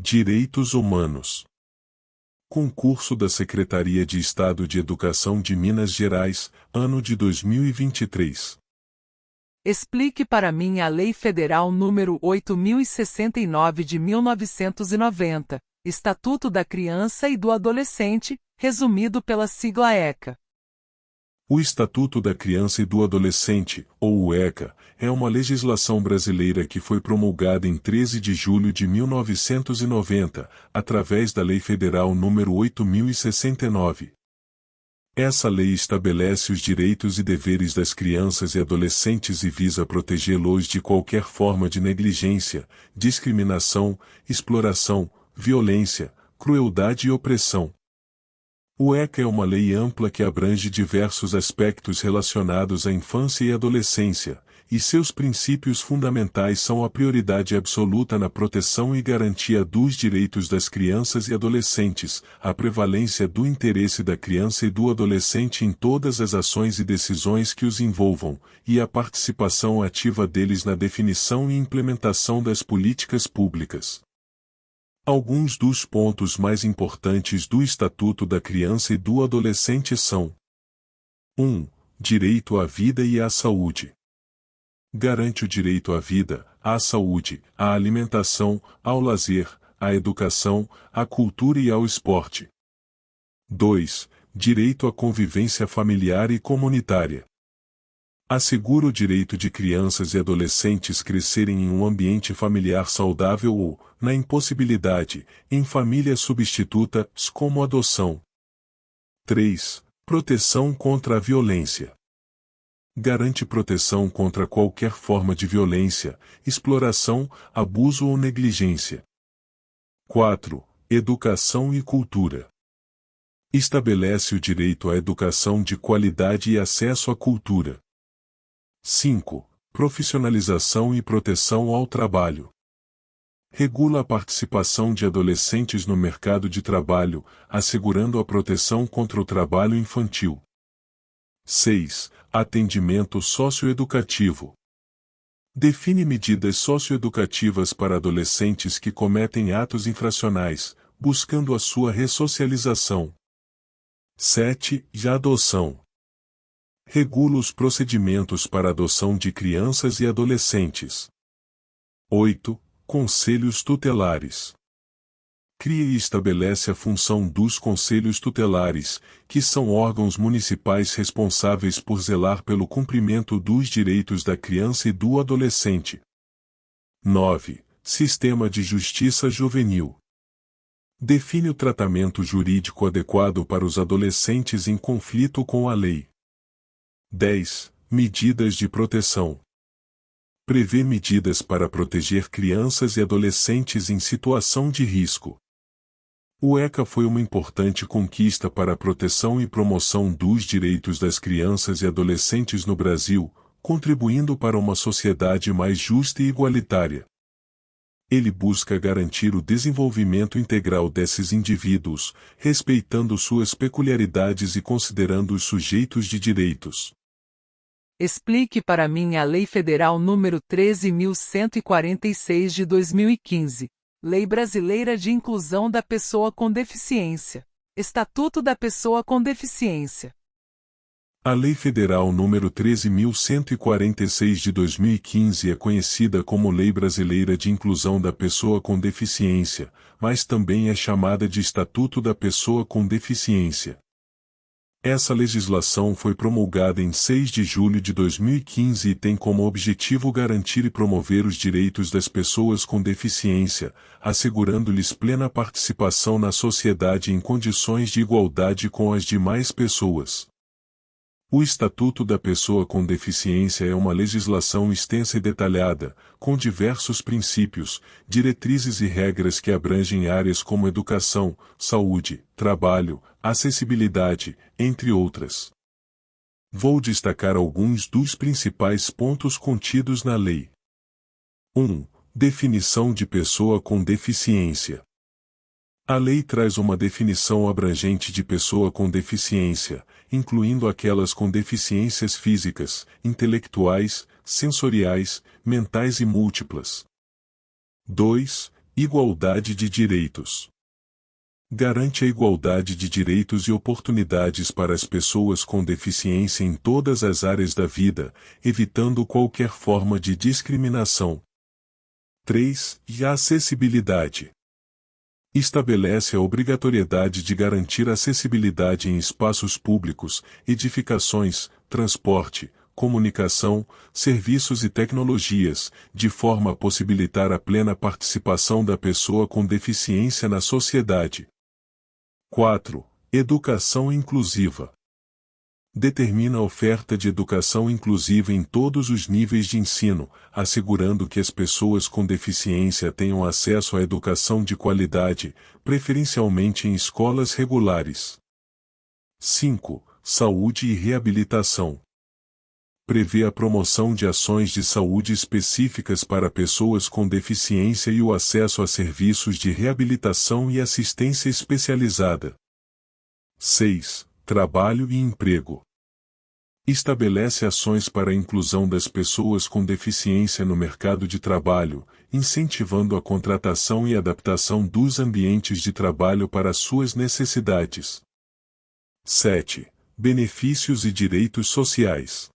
Direitos Humanos. Concurso da Secretaria de Estado de Educação de Minas Gerais, ano de 2023. Explique para mim a Lei Federal nº 8.069 de 1990, Estatuto da Criança e do Adolescente, resumido pela sigla ECA. O Estatuto da Criança e do Adolescente, ou o ECA, é uma legislação brasileira que foi promulgada em 13 de julho de 1990, através da Lei Federal nº 8.069. Essa lei estabelece os direitos e deveres das crianças e adolescentes e visa protegê-los de qualquer forma de negligência, discriminação, exploração, violência, crueldade e opressão. O ECA é uma lei ampla que abrange diversos aspectos relacionados à infância e adolescência, e seus princípios fundamentais são a prioridade absoluta na proteção e garantia dos direitos das crianças e adolescentes, a prevalência do interesse da criança e do adolescente em todas as ações e decisões que os envolvam, e a participação ativa deles na definição e implementação das políticas públicas. Alguns dos pontos mais importantes do Estatuto da Criança e do Adolescente são: 1. Direito à vida e à saúde. Garante o direito à vida, à saúde, à alimentação, ao lazer, à educação, à cultura e ao esporte. 2. Direito à convivência familiar e comunitária. Assegura o direito de crianças e adolescentes crescerem em um ambiente familiar saudável ou, na impossibilidade, em famílias substitutas, como adoção. 3. Proteção contra a violência. Garante proteção contra qualquer forma de violência, exploração, abuso ou negligência. 4. Educação e cultura. Estabelece o direito à educação de qualidade e acesso à cultura. 5. Profissionalização e proteção ao trabalho. Regula a participação de adolescentes no mercado de trabalho, assegurando a proteção contra o trabalho infantil. 6. Atendimento socioeducativo. Define medidas socioeducativas para adolescentes que cometem atos infracionais, buscando a sua ressocialização. 7. Adoção. Regula os procedimentos para adoção de crianças e adolescentes. 8. Conselhos tutelares. Cria e estabelece a função dos conselhos tutelares, que são órgãos municipais responsáveis por zelar pelo cumprimento dos direitos da criança e do adolescente. 9. Sistema de Justiça Juvenil. Define o tratamento jurídico adequado para os adolescentes em conflito com a lei. 10. Medidas de proteção. Prevê medidas para proteger crianças e adolescentes em situação de risco. O ECA foi uma importante conquista para a proteção e promoção dos direitos das crianças e adolescentes no Brasil, contribuindo para uma sociedade mais justa e igualitária. Ele busca garantir o desenvolvimento integral desses indivíduos, respeitando suas peculiaridades e considerando-os sujeitos de direitos. Explique para mim a Lei Federal nº 13.146 de 2015, Lei Brasileira de Inclusão da Pessoa com Deficiência, Estatuto da Pessoa com Deficiência. A Lei Federal nº 13.146 de 2015 é conhecida como Lei Brasileira de Inclusão da Pessoa com Deficiência, mas também é chamada de Estatuto da Pessoa com Deficiência. Essa legislação foi promulgada em 6 de julho de 2015 e tem como objetivo garantir e promover os direitos das pessoas com deficiência, assegurando-lhes plena participação na sociedade em condições de igualdade com as demais pessoas. O Estatuto da Pessoa com Deficiência é uma legislação extensa e detalhada, com diversos princípios, diretrizes e regras que abrangem áreas como educação, saúde, trabalho, acessibilidade, entre outras. Vou destacar alguns dos principais pontos contidos na lei. 1. Definição de pessoa com deficiência. A lei traz uma definição abrangente de pessoa com deficiência, incluindo aquelas com deficiências físicas, intelectuais, sensoriais, mentais e múltiplas. 2. Igualdade de direitos. Garante a igualdade de direitos e oportunidades para as pessoas com deficiência em todas as áreas da vida, evitando qualquer forma de discriminação. 3. E a acessibilidade. Estabelece a obrigatoriedade de garantir acessibilidade em espaços públicos, edificações, transporte, comunicação, serviços e tecnologias, de forma a possibilitar a plena participação da pessoa com deficiência na sociedade. 4. Educação inclusiva. Determina a oferta de educação inclusiva em todos os níveis de ensino, assegurando que as pessoas com deficiência tenham acesso à educação de qualidade, preferencialmente em escolas regulares. 5. Saúde e reabilitação. Prevê a promoção de ações de saúde específicas para pessoas com deficiência e o acesso a serviços de reabilitação e assistência especializada. 6. Trabalho e emprego. Estabelece ações para a inclusão das pessoas com deficiência no mercado de trabalho, incentivando a contratação e adaptação dos ambientes de trabalho para suas necessidades. 7. Benefícios e direitos sociais.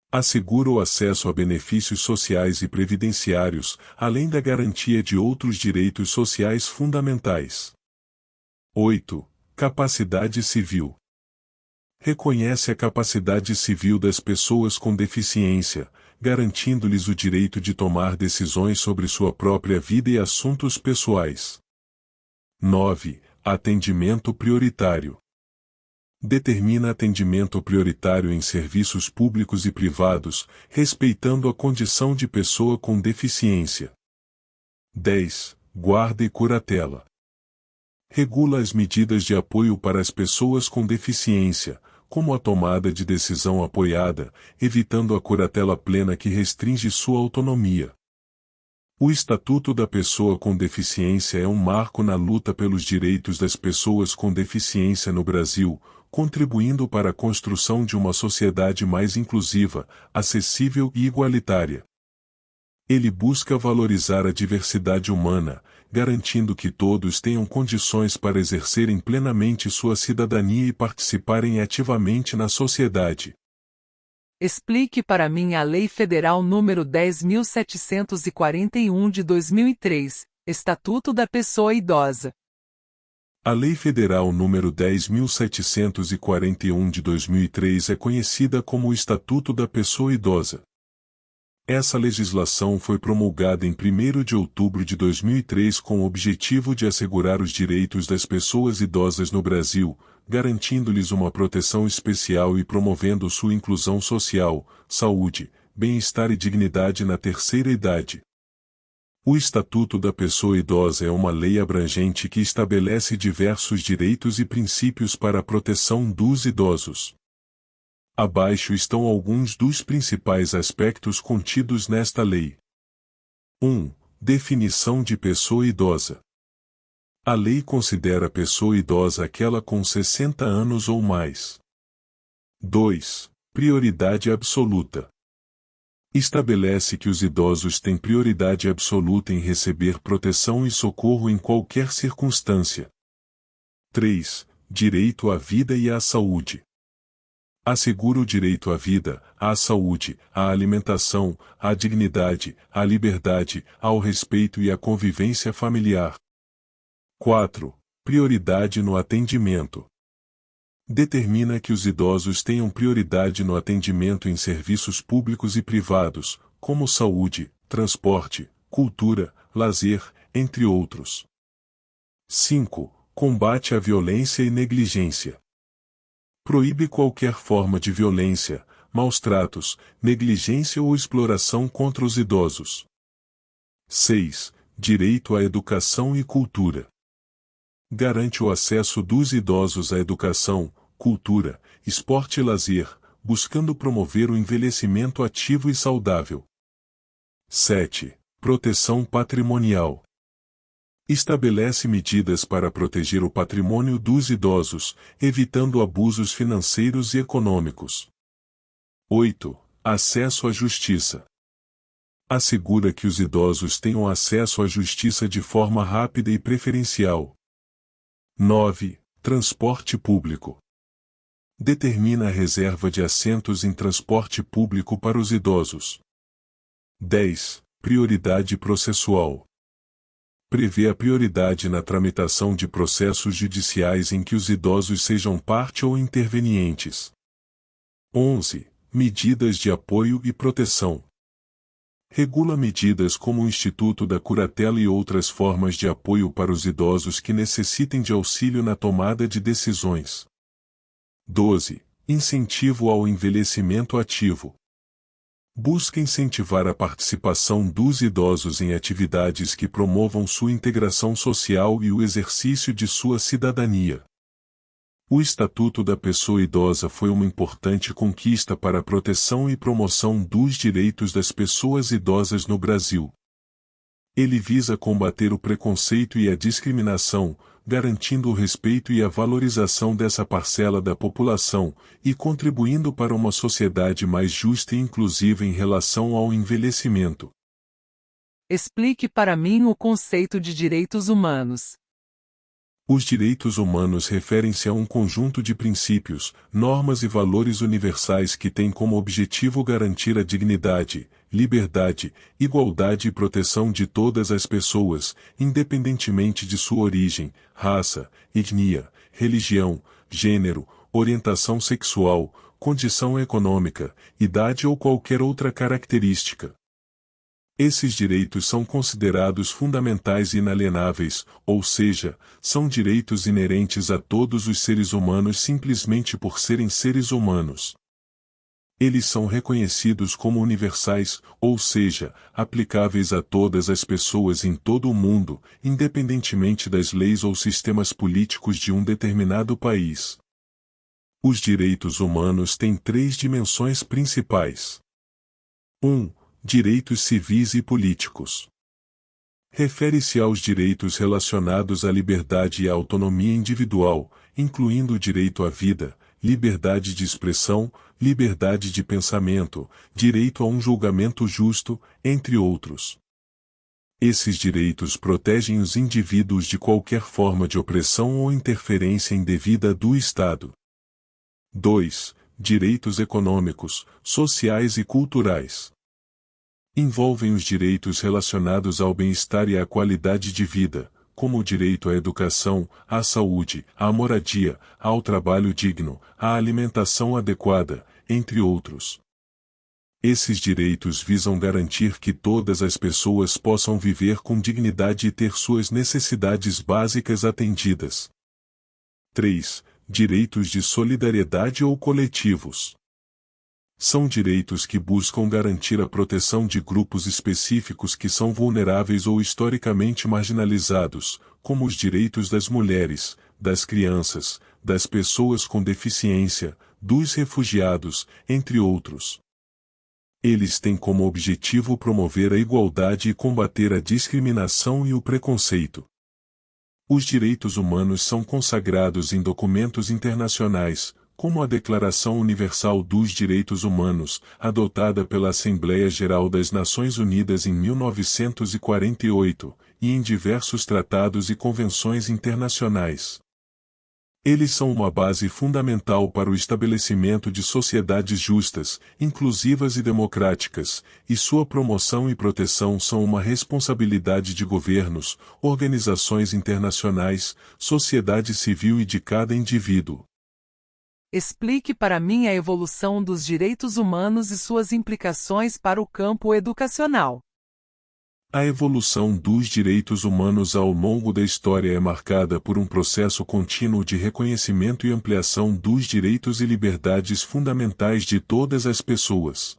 Assegura o acesso a benefícios sociais e previdenciários, além da garantia de outros direitos sociais fundamentais. 8. Capacidade civil. Reconhece a capacidade civil das pessoas com deficiência, garantindo-lhes o direito de tomar decisões sobre sua própria vida e assuntos pessoais. 9. Atendimento prioritário. Determina atendimento prioritário em serviços públicos e privados, respeitando a condição de pessoa com deficiência. 10. Guarda e curatela. Regula as medidas de apoio para as pessoas com deficiência, como a tomada de decisão apoiada, evitando a curatela plena que restringe sua autonomia. O Estatuto da Pessoa com Deficiência é um marco na luta pelos direitos das pessoas com deficiência no Brasil, contribuindo para a construção de uma sociedade mais inclusiva, acessível e igualitária. Ele busca valorizar a diversidade humana, garantindo que todos tenham condições para exercerem plenamente sua cidadania e participarem ativamente na sociedade. Explique para mim a Lei Federal nº 10.741 de 2003, Estatuto da Pessoa Idosa. A Lei Federal nº 10.741 de 2003 é conhecida como o Estatuto da Pessoa Idosa. Essa legislação foi promulgada em 1º de outubro de 2003 com o objetivo de assegurar os direitos das pessoas idosas no Brasil, garantindo-lhes uma proteção especial e promovendo sua inclusão social, saúde, bem-estar e dignidade na terceira idade. O Estatuto da Pessoa Idosa é uma lei abrangente que estabelece diversos direitos e princípios para a proteção dos idosos. Abaixo estão alguns dos principais aspectos contidos nesta lei. 1. Definição de pessoa idosa. A lei considera pessoa idosa aquela com 60 anos ou mais. 2. Prioridade absoluta. Estabelece que os idosos têm prioridade absoluta em receber proteção e socorro em qualquer circunstância. 3. Direito à vida e à saúde. Assegura o direito à vida, à saúde, à alimentação, à dignidade, à liberdade, ao respeito e à convivência familiar. 4. Prioridade no atendimento. Determina que os idosos tenham prioridade no atendimento em serviços públicos e privados, como saúde, transporte, cultura, lazer, entre outros. 5. Combate à violência e negligência. Proíbe qualquer forma de violência, maus-tratos, negligência ou exploração contra os idosos. 6. Direito à educação e cultura. Garante o acesso dos idosos à educação, cultura, esporte e lazer, buscando promover o envelhecimento ativo e saudável. 7. Proteção patrimonial. Estabelece medidas para proteger o patrimônio dos idosos, evitando abusos financeiros e econômicos. 8. Acesso à justiça. Assegura que os idosos tenham acesso à justiça de forma rápida e preferencial. 9. Transporte público. Determina a reserva de assentos em transporte público para os idosos. 10. Prioridade processual. Prevê a prioridade na tramitação de processos judiciais em que os idosos sejam parte ou intervenientes. 11. Medidas de apoio e proteção. Regula medidas como o Instituto da Curatela e outras formas de apoio para os idosos que necessitem de auxílio na tomada de decisões. 12. Incentivo ao envelhecimento ativo. Busca incentivar a participação dos idosos em atividades que promovam sua integração social e o exercício de sua cidadania. O Estatuto da Pessoa Idosa foi uma importante conquista para a proteção e promoção dos direitos das pessoas idosas no Brasil. Ele visa combater o preconceito e a discriminação, garantindo o respeito e a valorização dessa parcela da população, e contribuindo para uma sociedade mais justa e inclusiva em relação ao envelhecimento. Explique para mim o conceito de direitos humanos. Os direitos humanos referem-se a um conjunto de princípios, normas e valores universais que têm como objetivo garantir a dignidade, liberdade, igualdade e proteção de todas as pessoas, independentemente de sua origem, raça, etnia, religião, gênero, orientação sexual, condição econômica, idade ou qualquer outra característica. Esses direitos são considerados fundamentais e inalienáveis, ou seja, são direitos inerentes a todos os seres humanos simplesmente por serem seres humanos. Eles são reconhecidos como universais, ou seja, aplicáveis a todas as pessoas em todo o mundo, independentemente das leis ou sistemas políticos de um determinado país. Os direitos humanos têm três dimensões principais. 1. Direitos civis e políticos. Refere-se aos direitos relacionados à liberdade e à autonomia individual, incluindo o direito à vida, liberdade de expressão, liberdade de pensamento, direito a um julgamento justo, entre outros. Esses direitos protegem os indivíduos de qualquer forma de opressão ou interferência indevida do Estado. 2. Direitos econômicos, sociais e culturais. Envolvem os direitos relacionados ao bem-estar e à qualidade de vida, como o direito à educação, à saúde, à moradia, ao trabalho digno, à alimentação adequada, entre outros. Esses direitos visam garantir que todas as pessoas possam viver com dignidade e ter suas necessidades básicas atendidas. 3. Direitos de solidariedade ou coletivos. São direitos que buscam garantir a proteção de grupos específicos que são vulneráveis ou historicamente marginalizados, como os direitos das mulheres, das crianças, das pessoas com deficiência, dos refugiados, entre outros. Eles têm como objetivo promover a igualdade e combater a discriminação e o preconceito. Os direitos humanos são consagrados em documentos internacionais, como a Declaração Universal dos Direitos Humanos, adotada pela Assembleia Geral das Nações Unidas em 1948, e em diversos tratados e convenções internacionais. Eles são uma base fundamental para o estabelecimento de sociedades justas, inclusivas e democráticas, e sua promoção e proteção são uma responsabilidade de governos, organizações internacionais, sociedade civil e de cada indivíduo. Explique para mim a evolução dos direitos humanos e suas implicações para o campo educacional. A evolução dos direitos humanos ao longo da história é marcada por um processo contínuo de reconhecimento e ampliação dos direitos e liberdades fundamentais de todas as pessoas.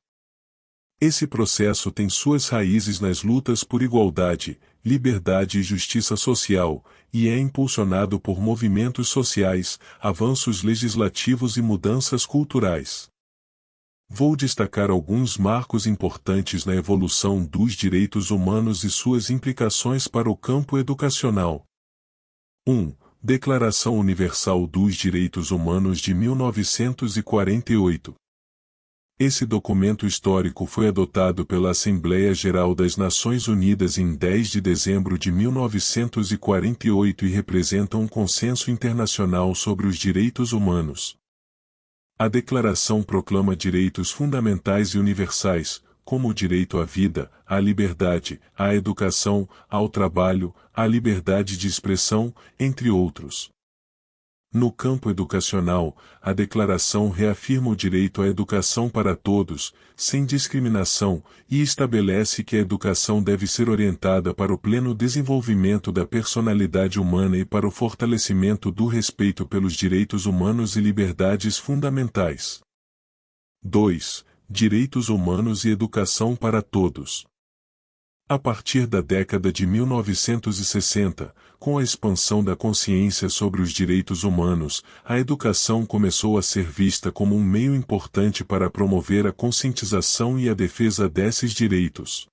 Esse processo tem suas raízes nas lutas por igualdade, liberdade e justiça social, e é impulsionado por movimentos sociais, avanços legislativos e mudanças culturais. Vou destacar alguns marcos importantes na evolução dos direitos humanos e suas implicações para o campo educacional. 1. Declaração Universal dos Direitos Humanos de 1948. Esse documento histórico foi adotado pela Assembleia Geral das Nações Unidas em 10 de dezembro de 1948 e representa um consenso internacional sobre os direitos humanos. A Declaração proclama direitos fundamentais e universais, como o direito à vida, à liberdade, à educação, ao trabalho, à liberdade de expressão, entre outros. No campo educacional, a Declaração reafirma o direito à educação para todos, sem discriminação, e estabelece que a educação deve ser orientada para o pleno desenvolvimento da personalidade humana e para o fortalecimento do respeito pelos direitos humanos e liberdades fundamentais. 2. Direitos humanos e educação para todos. A partir da década de 1960, com a expansão da consciência sobre os direitos humanos, a educação começou a ser vista como um meio importante para promover a conscientização e a defesa desses direitos.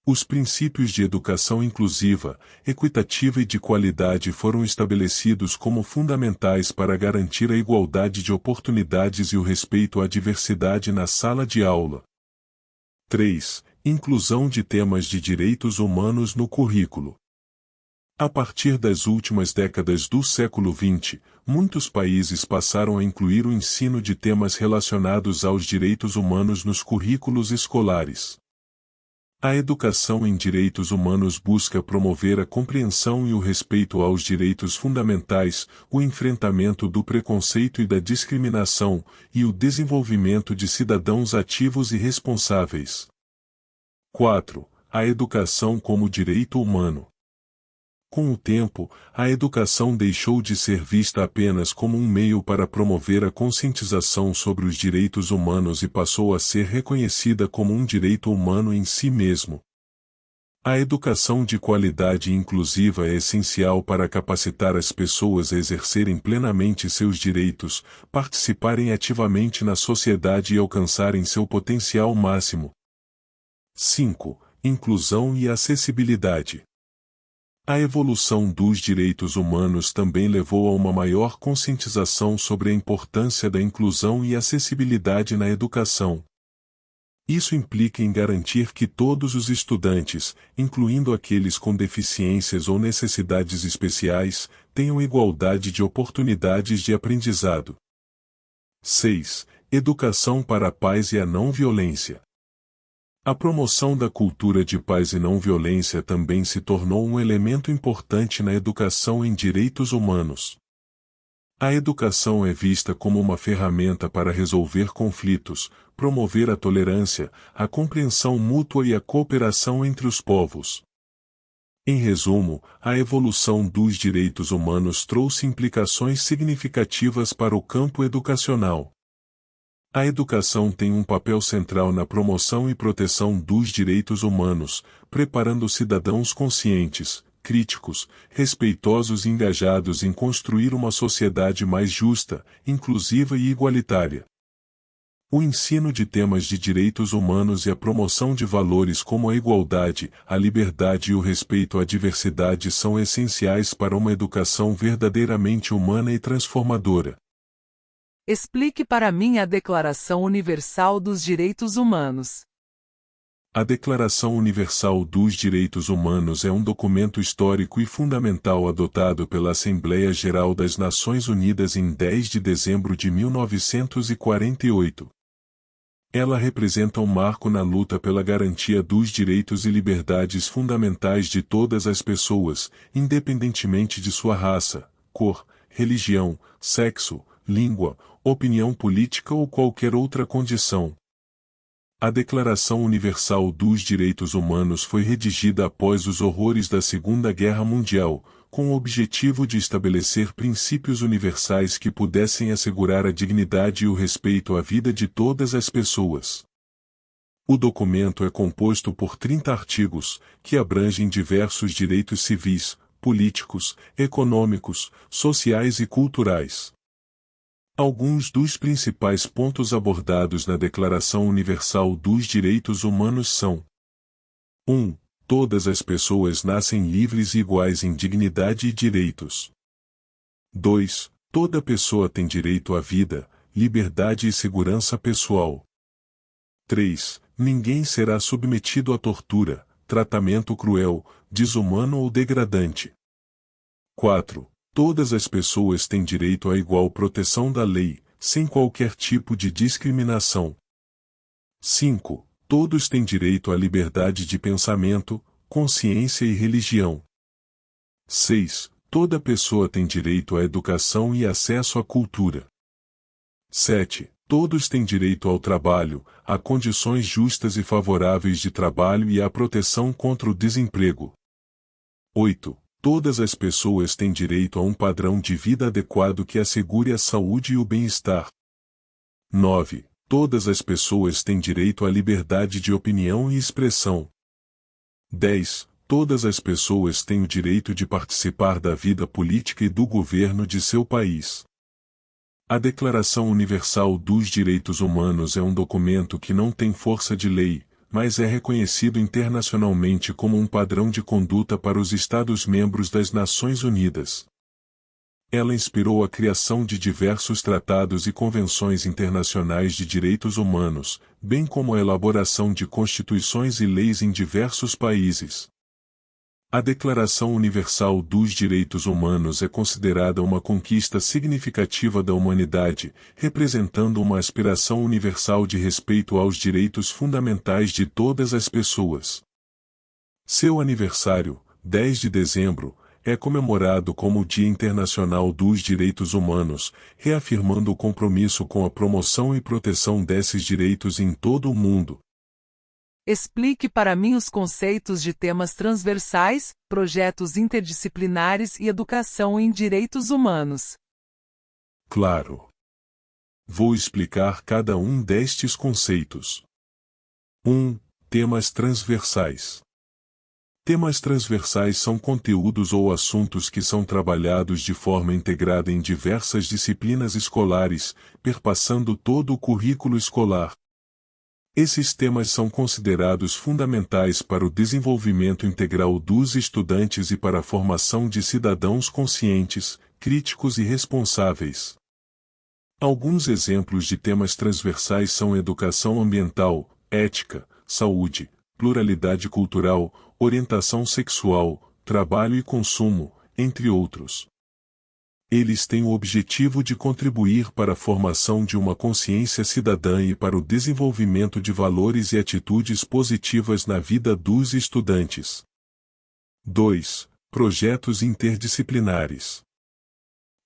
Os princípios de educação inclusiva, equitativa e de qualidade foram estabelecidos como fundamentais para garantir a igualdade de oportunidades e o respeito à diversidade na sala de aula. 3. Inclusão de temas de direitos humanos no currículo. A partir das últimas décadas do século XX, muitos países passaram a incluir o ensino de temas relacionados aos direitos humanos nos currículos escolares. A educação em direitos humanos busca promover a compreensão e o respeito aos direitos fundamentais, o enfrentamento do preconceito e da discriminação, e o desenvolvimento de cidadãos ativos e responsáveis. 4. A educação como direito humano. Com o tempo, a educação deixou de ser vista apenas como um meio para promover a conscientização sobre os direitos humanos e passou a ser reconhecida como um direito humano em si mesmo. A educação de qualidade e inclusiva é essencial para capacitar as pessoas a exercerem plenamente seus direitos, participarem ativamente na sociedade e alcançarem seu potencial máximo. 5. Inclusão e acessibilidade. A evolução dos direitos humanos também levou a uma maior conscientização sobre a importância da inclusão e acessibilidade na educação. Isso implica em garantir que todos os estudantes, incluindo aqueles com deficiências ou necessidades especiais, tenham igualdade de oportunidades de aprendizado. 6. Educação para a paz e a não-violência. A promoção da cultura de paz e não-violência também se tornou um elemento importante na educação em direitos humanos. A educação é vista como uma ferramenta para resolver conflitos, promover a tolerância, a compreensão mútua e a cooperação entre os povos. Em resumo, a evolução dos direitos humanos trouxe implicações significativas para o campo educacional. A educação tem um papel central na promoção e proteção dos direitos humanos, preparando cidadãos conscientes, críticos, respeitosos e engajados em construir uma sociedade mais justa, inclusiva e igualitária. O ensino de temas de direitos humanos e a promoção de valores como a igualdade, a liberdade e o respeito à diversidade são essenciais para uma educação verdadeiramente humana e transformadora. Explique para mim a Declaração Universal dos Direitos Humanos. A Declaração Universal dos Direitos Humanos é um documento histórico e fundamental adotado pela Assembleia Geral das Nações Unidas em 10 de dezembro de 1948. Ela representa um marco na luta pela garantia dos direitos e liberdades fundamentais de todas as pessoas, independentemente de sua raça, cor, religião, sexo, língua, opinião política ou qualquer outra condição. A Declaração Universal dos Direitos Humanos foi redigida após os horrores da Segunda Guerra Mundial, com o objetivo de estabelecer princípios universais que pudessem assegurar a dignidade e o respeito à vida de todas as pessoas. O documento é composto por 30 artigos, que abrangem diversos direitos civis, políticos, econômicos, sociais e culturais. Alguns dos principais pontos abordados na Declaração Universal dos Direitos Humanos são: 1. Todas as pessoas nascem livres e iguais em dignidade e direitos. 2. Toda pessoa tem direito à vida, liberdade e segurança pessoal. 3. Ninguém será submetido a tortura, tratamento cruel, desumano ou degradante. 4. Todas as pessoas têm direito à igual proteção da lei, sem qualquer tipo de discriminação. 5. Todos têm direito à liberdade de pensamento, consciência e religião. 6. Toda pessoa tem direito à educação e acesso à cultura. 7. Todos têm direito ao trabalho, a condições justas e favoráveis de trabalho e à proteção contra o desemprego. 8. Todas as pessoas têm direito a um padrão de vida adequado que assegure a saúde e o bem-estar. 9. Todas as pessoas têm direito à liberdade de opinião e expressão. 10. Todas as pessoas têm o direito de participar da vida política e do governo de seu país. A Declaração Universal dos Direitos Humanos é um documento que não tem força de lei, mas é reconhecido internacionalmente como um padrão de conduta para os Estados-membros das Nações Unidas. Ela inspirou a criação de diversos tratados e convenções internacionais de direitos humanos, bem como a elaboração de constituições e leis em diversos países. A Declaração Universal dos Direitos Humanos é considerada uma conquista significativa da humanidade, representando uma aspiração universal de respeito aos direitos fundamentais de todas as pessoas. Seu aniversário, 10 de dezembro, é comemorado como o Dia Internacional dos Direitos Humanos, reafirmando o compromisso com a promoção e proteção desses direitos em todo o mundo. Explique para mim os conceitos de temas transversais, projetos interdisciplinares e educação em direitos humanos. Claro. Vou explicar cada um destes conceitos. 1. Temas transversais. Temas transversais são conteúdos ou assuntos que são trabalhados de forma integrada em diversas disciplinas escolares, perpassando todo o currículo escolar. Esses temas são considerados fundamentais para o desenvolvimento integral dos estudantes e para a formação de cidadãos conscientes, críticos e responsáveis. Alguns exemplos de temas transversais são educação ambiental, ética, saúde, pluralidade cultural, orientação sexual, trabalho e consumo, entre outros. Eles têm o objetivo de contribuir para a formação de uma consciência cidadã e para o desenvolvimento de valores e atitudes positivas na vida dos estudantes. 2. Projetos interdisciplinares.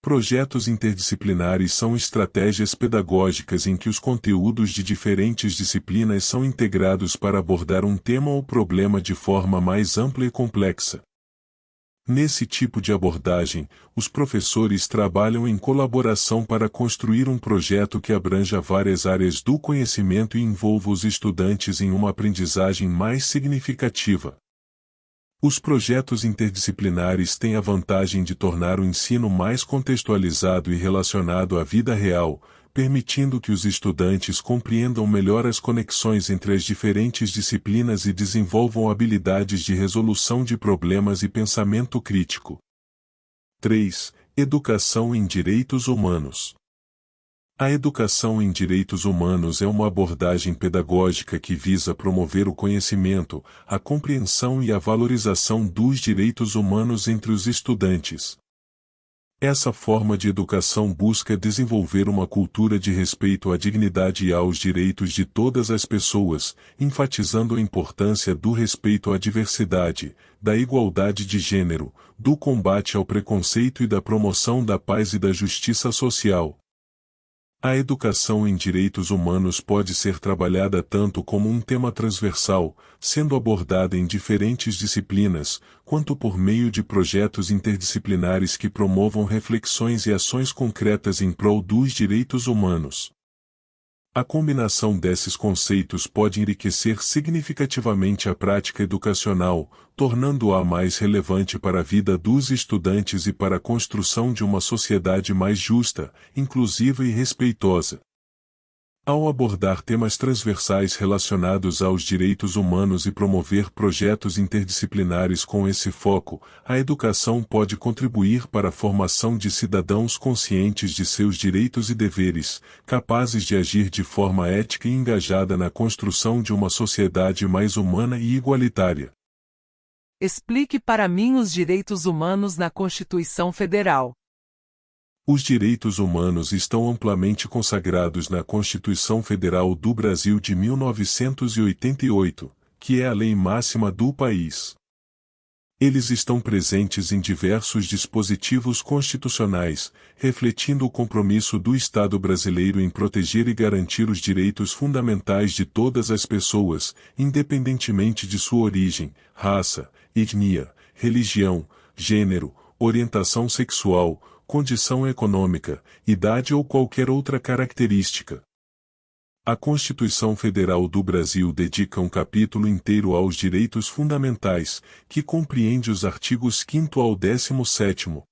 Projetos interdisciplinares são estratégias pedagógicas em que os conteúdos de diferentes disciplinas são integrados para abordar um tema ou problema de forma mais ampla e complexa. Nesse tipo de abordagem, os professores trabalham em colaboração para construir um projeto que abranja várias áreas do conhecimento e envolva os estudantes em uma aprendizagem mais significativa. Os projetos interdisciplinares têm a vantagem de tornar o ensino mais contextualizado e relacionado à vida real, permitindo que os estudantes compreendam melhor as conexões entre as diferentes disciplinas e desenvolvam habilidades de resolução de problemas e pensamento crítico. 3. Educação em direitos humanos. A educação em direitos humanos é uma abordagem pedagógica que visa promover o conhecimento, a compreensão e a valorização dos direitos humanos entre os estudantes. Essa forma de educação busca desenvolver uma cultura de respeito à dignidade e aos direitos de todas as pessoas, enfatizando a importância do respeito à diversidade, da igualdade de gênero, do combate ao preconceito e da promoção da paz e da justiça social. A educação em direitos humanos pode ser trabalhada tanto como um tema transversal, sendo abordada em diferentes disciplinas, quanto por meio de projetos interdisciplinares que promovam reflexões e ações concretas em prol dos direitos humanos. A combinação desses conceitos pode enriquecer significativamente a prática educacional, tornando-a mais relevante para a vida dos estudantes e para a construção de uma sociedade mais justa, inclusiva e respeitosa. Ao abordar temas transversais relacionados aos direitos humanos e promover projetos interdisciplinares com esse foco, a educação pode contribuir para a formação de cidadãos conscientes de seus direitos e deveres, capazes de agir de forma ética e engajada na construção de uma sociedade mais humana e igualitária. Explique para mim os direitos humanos na Constituição Federal. Os direitos humanos estão amplamente consagrados na Constituição Federal do Brasil de 1988, que é a lei máxima do país. Eles estão presentes em diversos dispositivos constitucionais, refletindo o compromisso do Estado brasileiro em proteger e garantir os direitos fundamentais de todas as pessoas, independentemente de sua origem, raça, etnia, religião, gênero, orientação sexual, condição econômica, idade ou qualquer outra característica. A Constituição Federal do Brasil dedica um capítulo inteiro aos direitos fundamentais, que compreende os artigos 5º ao 17º.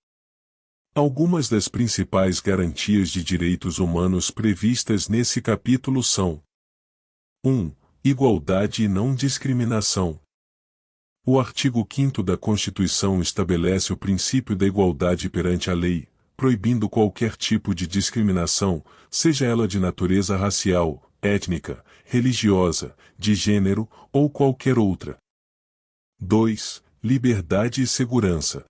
Algumas das principais garantias de direitos humanos previstas nesse capítulo são: 1. Igualdade e não discriminação. O artigo 5º da Constituição estabelece o princípio da igualdade perante a lei, proibindo qualquer tipo de discriminação, seja ela de natureza racial, étnica, religiosa, de gênero ou qualquer outra. 2. Liberdade e segurança.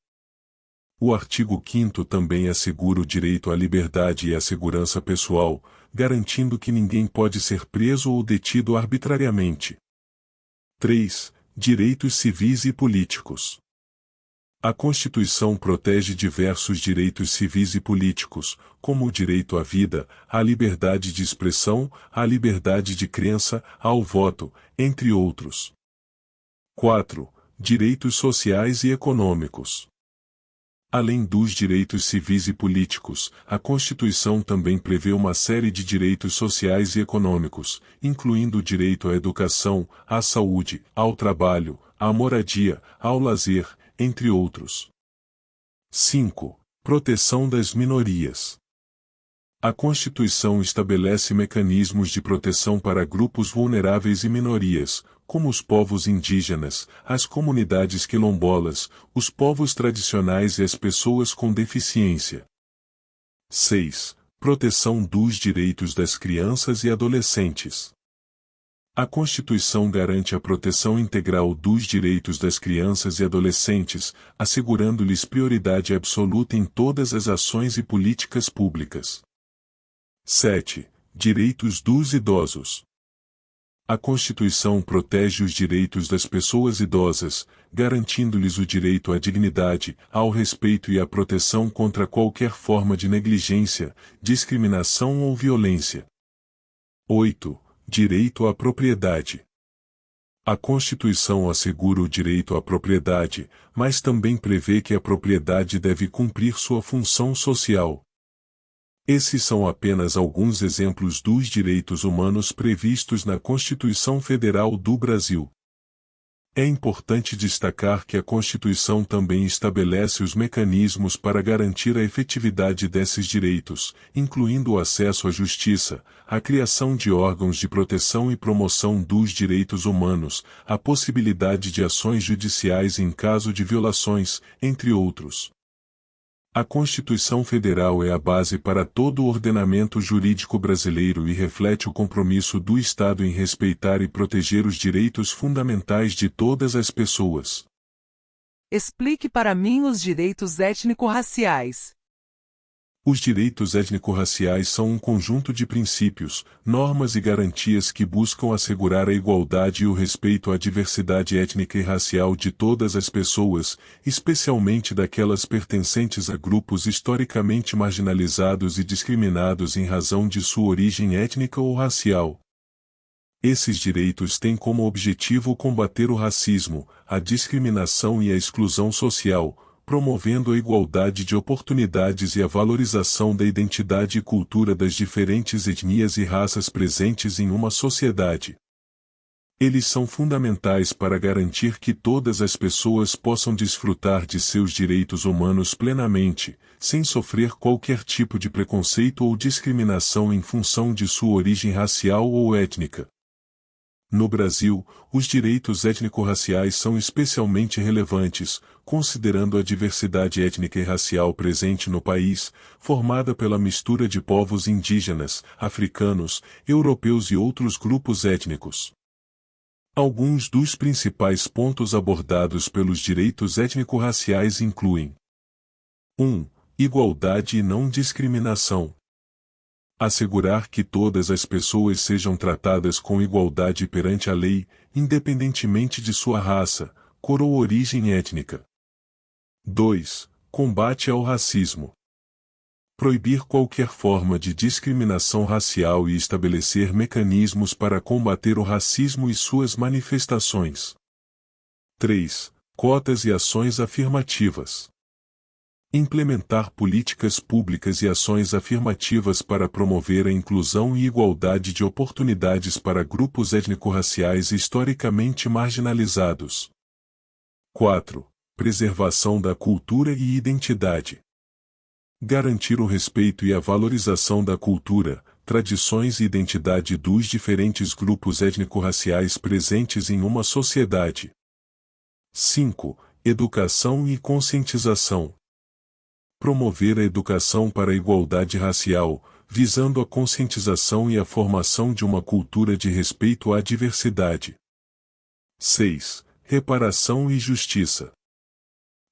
O artigo 5º também assegura o direito à liberdade e à segurança pessoal, garantindo que ninguém pode ser preso ou detido arbitrariamente. 3. Direitos civis e políticos. A Constituição protege diversos direitos civis e políticos, como o direito à vida, à liberdade de expressão, à liberdade de crença, ao voto, entre outros. 4. Direitos sociais e econômicos. Além dos direitos civis e políticos, a Constituição também prevê uma série de direitos sociais e econômicos, incluindo o direito à educação, à saúde, ao trabalho, à moradia, ao lazer, entre outros. 5. Proteção das minorias. A Constituição estabelece mecanismos de proteção para grupos vulneráveis e minorias, como os povos indígenas, as comunidades quilombolas, os povos tradicionais e as pessoas com deficiência. 6. Proteção dos direitos das crianças e adolescentes. A Constituição garante a proteção integral dos direitos das crianças e adolescentes, assegurando-lhes prioridade absoluta em todas as ações e políticas públicas. 7. Direitos dos idosos. A Constituição protege os direitos das pessoas idosas, garantindo-lhes o direito à dignidade, ao respeito e à proteção contra qualquer forma de negligência, discriminação ou violência. 8. Direito à propriedade. A Constituição assegura o direito à propriedade, mas também prevê que a propriedade deve cumprir sua função social. Esses são apenas alguns exemplos dos direitos humanos previstos na Constituição Federal do Brasil. É importante destacar que a Constituição também estabelece os mecanismos para garantir a efetividade desses direitos, incluindo o acesso à justiça, a criação de órgãos de proteção e promoção dos direitos humanos, a possibilidade de ações judiciais em caso de violações, entre outros. A Constituição Federal é a base para todo o ordenamento jurídico brasileiro e reflete o compromisso do Estado em respeitar e proteger os direitos fundamentais de todas as pessoas. Explique para mim os direitos étnico-raciais. Os direitos étnico-raciais são um conjunto de princípios, normas e garantias que buscam assegurar a igualdade e o respeito à diversidade étnica e racial de todas as pessoas, especialmente daquelas pertencentes a grupos historicamente marginalizados e discriminados em razão de sua origem étnica ou racial. Esses direitos têm como objetivo combater o racismo, a discriminação e a exclusão social, promovendo a igualdade de oportunidades e a valorização da identidade e cultura das diferentes etnias e raças presentes em uma sociedade. Eles são fundamentais para garantir que todas as pessoas possam desfrutar de seus direitos humanos plenamente, sem sofrer qualquer tipo de preconceito ou discriminação em função de sua origem racial ou étnica. No Brasil, os direitos étnico-raciais são especialmente relevantes, considerando a diversidade étnica e racial presente no país, formada pela mistura de povos indígenas, africanos, europeus e outros grupos étnicos. Alguns dos principais pontos abordados pelos direitos étnico-raciais incluem: 1. Igualdade e não discriminação. Assegurar que todas as pessoas sejam tratadas com igualdade perante a lei, independentemente de sua raça, cor ou origem étnica. 2. Combate ao racismo. Proibir qualquer forma de discriminação racial e estabelecer mecanismos para combater o racismo e suas manifestações. 3. Cotas e ações afirmativas. Implementar políticas públicas e ações afirmativas para promover a inclusão e igualdade de oportunidades para grupos étnico-raciais historicamente marginalizados. 4. Preservação da cultura e identidade. Garantir o respeito e a valorização da cultura, tradições e identidade dos diferentes grupos étnico-raciais presentes em uma sociedade. 5. Educação e conscientização. Promover a educação para a igualdade racial, visando a conscientização e a formação de uma cultura de respeito à diversidade. 6. Reparação e justiça.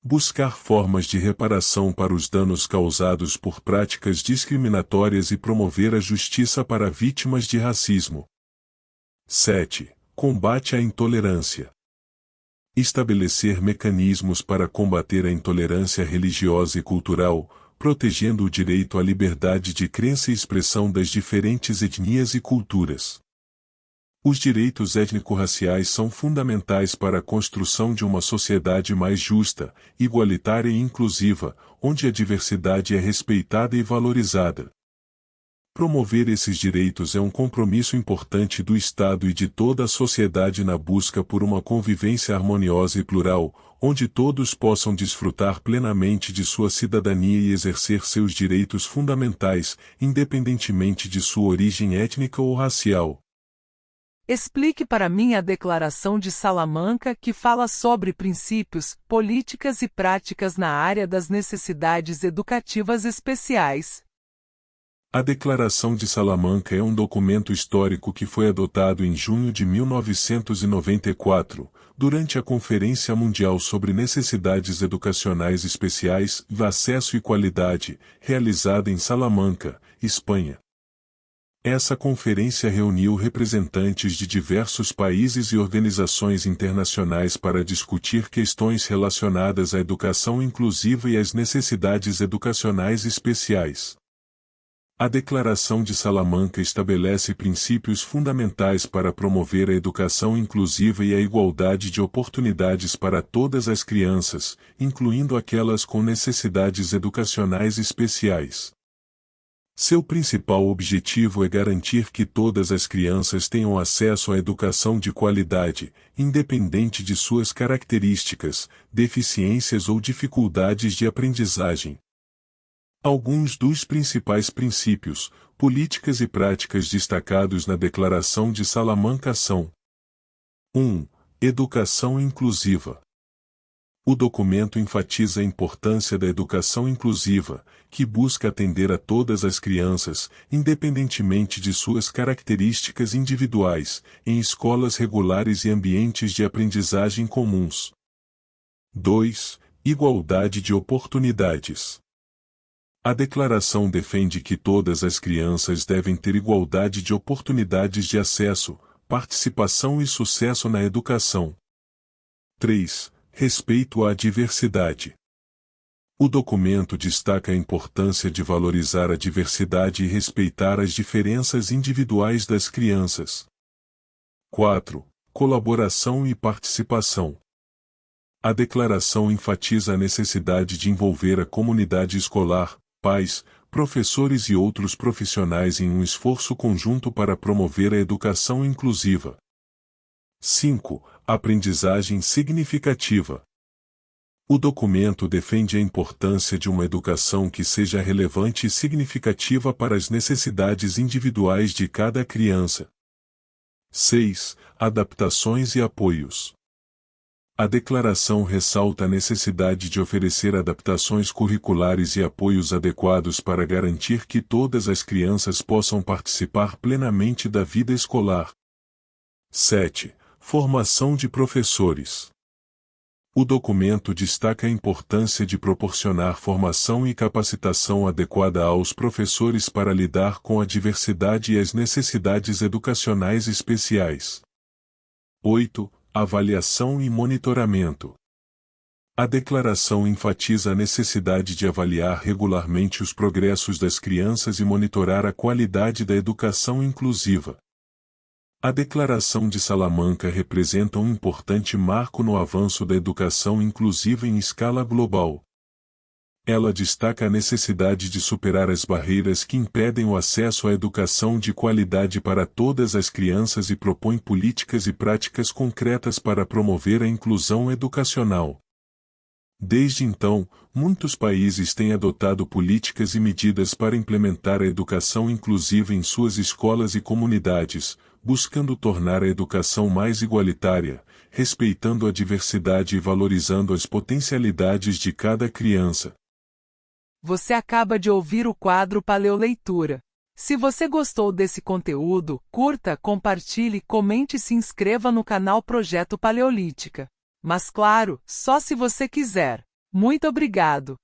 Buscar formas de reparação para os danos causados por práticas discriminatórias e promover a justiça para vítimas de racismo. 7. Combate à intolerância. Estabelecer mecanismos para combater a intolerância religiosa e cultural, protegendo o direito à liberdade de crença e expressão das diferentes etnias e culturas. Os direitos étnico-raciais são fundamentais para a construção de uma sociedade mais justa, igualitária e inclusiva, onde a diversidade é respeitada e valorizada. Promover esses direitos é um compromisso importante do Estado e de toda a sociedade na busca por uma convivência harmoniosa e plural, onde todos possam desfrutar plenamente de sua cidadania e exercer seus direitos fundamentais, independentemente de sua origem étnica ou racial. Explique para mim a Declaração de Salamanca que fala sobre princípios, políticas e práticas na área das necessidades educativas especiais. A Declaração de Salamanca é um documento histórico que foi adotado em junho de 1994, durante a Conferência Mundial sobre Necessidades Educacionais Especiais, Acesso e Qualidade, realizada em Salamanca, Espanha. Essa conferência reuniu representantes de diversos países e organizações internacionais para discutir questões relacionadas à educação inclusiva e às necessidades educacionais especiais. A Declaração de Salamanca estabelece princípios fundamentais para promover a educação inclusiva e a igualdade de oportunidades para todas as crianças, incluindo aquelas com necessidades educacionais especiais. Seu principal objetivo é garantir que todas as crianças tenham acesso à educação de qualidade, independente de suas características, deficiências ou dificuldades de aprendizagem. Alguns dos principais princípios, políticas e práticas destacados na Declaração de Salamanca são: 1. Educação inclusiva. O documento enfatiza a importância da educação inclusiva, que busca atender a todas as crianças, independentemente de suas características individuais, em escolas regulares e ambientes de aprendizagem comuns. 2. Igualdade de oportunidades. A declaração defende que todas as crianças devem ter igualdade de oportunidades de acesso, participação e sucesso na educação. 3. Respeito à diversidade. O documento destaca a importância de valorizar a diversidade e respeitar as diferenças individuais das crianças. 4. Colaboração e participação. A declaração enfatiza a necessidade de envolver a comunidade escolar, pais, professores e outros profissionais em um esforço conjunto para promover a educação inclusiva. 5. Aprendizagem significativa. O documento defende a importância de uma educação que seja relevante e significativa para as necessidades individuais de cada criança. 6. Adaptações e apoios. A declaração ressalta a necessidade de oferecer adaptações curriculares e apoios adequados para garantir que todas as crianças possam participar plenamente da vida escolar. 7. Formação de professores. O documento destaca a importância de proporcionar formação e capacitação adequada aos professores para lidar com a diversidade e as necessidades educacionais especiais. 8. Avaliação e monitoramento. A declaração enfatiza a necessidade de avaliar regularmente os progressos das crianças e monitorar a qualidade da educação inclusiva. A Declaração de Salamanca representa um importante marco no avanço da educação inclusiva em escala global. Ela destaca a necessidade de superar as barreiras que impedem o acesso à educação de qualidade para todas as crianças e propõe políticas e práticas concretas para promover a inclusão educacional. Desde então, muitos países têm adotado políticas e medidas para implementar a educação inclusiva em suas escolas e comunidades, buscando tornar a educação mais igualitária, respeitando a diversidade e valorizando as potencialidades de cada criança. Você acaba de ouvir o quadro Paleoleitura. Se você gostou desse conteúdo, curta, compartilhe, comente e se inscreva no canal Projeto Paleolítica. Mas claro, só se você quiser. Muito obrigado!